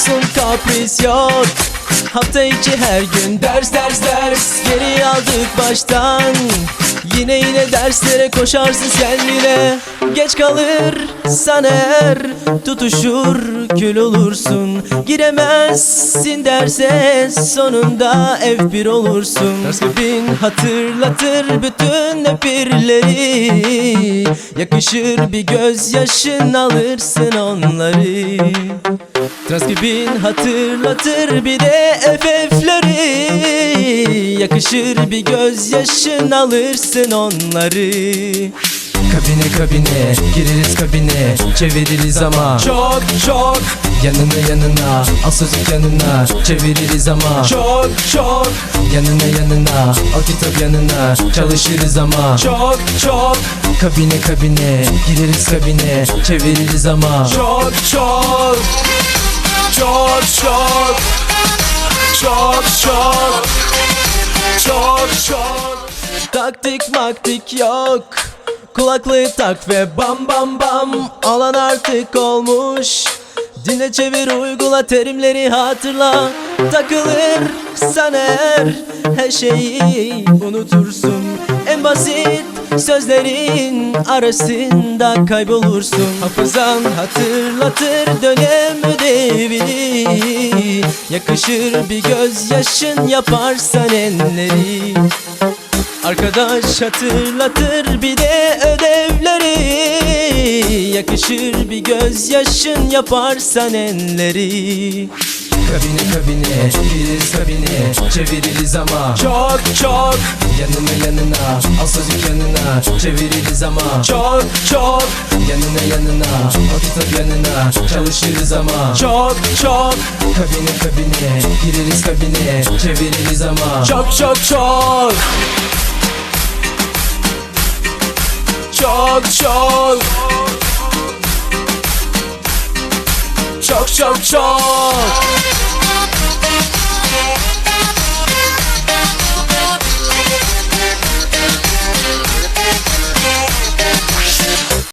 olsun kapris yok. Hafta içi her gün ders geri aldık baştan. Yine derslere koşarsın sen yine. Geç kalırsan eğer tutuşur kül olursun. Giremezsin derse sonunda F1 olursun. Ders bin hatırlatır bütün F1'leri. Yakışır bir gözyaşın alırsın onları. Transkibin hatırlatır bir de FF'leri. Yakışır bir gözyaşın alırsın onları. Kabine gireriz kabine, çeviririz ama çok yanına al sözlük yanına, çeviririz ama çok yanına al kitap yanına, çalışırız ama çok kabine gireriz kabine, çeviririz ama çok taktik maktik yok. Kulaklığı tak ve bam bam bam. Alan artık olmuş. Dinle çevir uygula terimleri hatırla. Takılırsan eğer her şeyi unutursun. En basit sözlerin arasında kaybolursun. Hafızan hatırlatır dönem ödevini. Yakışır bir gözyaşın yaparsan enleri. Arkadaş hatırlatır bir de ödevleri. Yakışır bir gözyaşın yaparsan enleri. Kabine gireriz kabine, çeviririz ama çok yanına al sözlük yanına, çeviririz ama çok yanına al kitap yanına, çalışırız ama çok kabine gireriz kabine, çeviririz ama çok çok